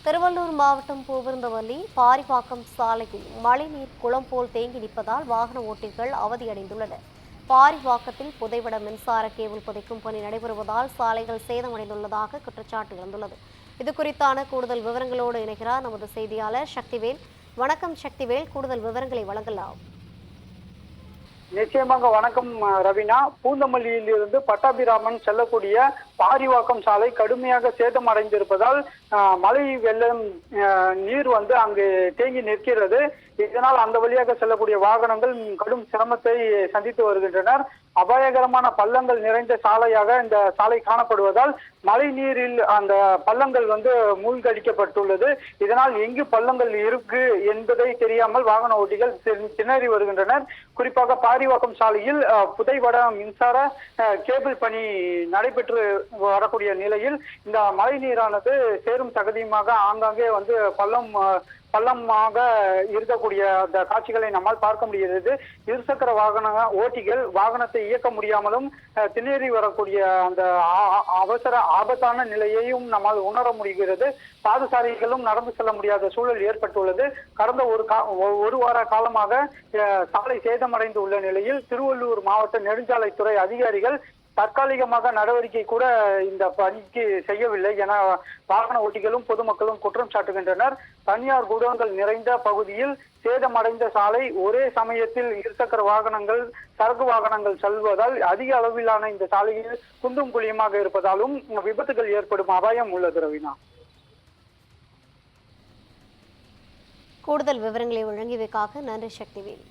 திருவள்ளூர் மாவட்டம் பூவிருந்தவல்லி பாரிப்பாக்கம் சாலையில் மழைநீர் குளம் போல் தேங்கி நிற்பதால் வாகன ஓட்டிகள் அவதியடைந்துள்ளனர். பாரிப்பாக்கத்தில் புதைவட மின்சார கேபிள் புதைக்கும் பணி நடைபெறுவதால் சாலைகள் சேதமடைந்துள்ளதாக குற்றச்சாட்டு எழுந்துள்ளது. இதுகுறித்தான கூடுதல் விவரங்களோடு இணைகிறார் நமது செய்தியாளர் சக்திவேல். வணக்கம் சக்திவேல், கூடுதல் விவரங்களை வழங்கலாம். நிச்சயமாக வணக்கம் ரவினா. பூந்தமல்லியில் இருந்து பட்டாபிராமன் செல்லக்கூடிய பாரிவாக்கம் சாலை கடுமையாக சேதமடைந்திருப்பதால் மழை வெள்ளம் நீர் அங்கு தேங்கி நிற்கிறது. இதனால் அந்த வழியாக செல்லக்கூடிய வாகனங்கள் கடும் சிரமத்தை சந்தித்து வருகின்றனர். அபாயகரமான பள்ளங்கள் நிறைந்த சாலையாக இந்த சாலை காணப்படுவதால் மழை நீரில் அந்த பள்ளங்கள் மூழ்கடிக்கப்பட்டுள்ளது. இதனால் எங்கு பள்ளங்கள் இருக்கு என்பதை தெரியாமல் வாகன ஓட்டிகள் திணறி வருகின்றனர். குறிப்பாக பாரிவாக்கம் சாலையில் புதைவட மின்சார கேபிள் பணி நடைபெற்று வரக்கூடிய நிலையில் இந்த மழை நீரானது சேரும் தகுதியுமாக ஆங்காங்கே பள்ளமாக இருக்கக்கூடிய அந்த காட்சிகளை நம்மால் பார்க்க முடிகிறது. இருசக்கர வாகன ஓட்டிகள் வாகனத்தை இயக்க முடியாமலும் திணறி வரக்கூடிய அந்த அவசர ஆபத்தான நிலையையும் நம்மால் உணர முடிகிறது. பாதசாரிகளும் நடந்து செல்ல முடியாத சூழல் ஏற்பட்டுள்ளது. கடந்த ஒரு வார காலமாக சாலை சேதமடைந்து உள்ள நிலையில் திருவள்ளூர் மாவட்ட நெடுஞ்சாலைத்துறை அதிகாரிகள் தற்காலிகமாக நடவடிக்கை கூட இந்த பணிக்கு செய்யவில்லை என வாகன ஓட்டிகளும் பொதுமக்களும் குற்றம் சாட்டுகின்றனர். தனியார் குடோன்கள் நிறைந்த பகுதியில் சேதமடைந்த சாலை ஒரே சமயத்தில் இருசக்கர வாகனங்கள் சரக்கு வாகனங்கள் செல்வதால் அதிக அளவிலான இந்த சாலையில் குண்டும் குழியுமாக இருப்பதாலும் விபத்துகள் ஏற்படும் அபாயம் உள்ளது. ரவினா, கூடுதல் விவரங்களை வழங்கியதற்காக நன்றி சக்திவேல்.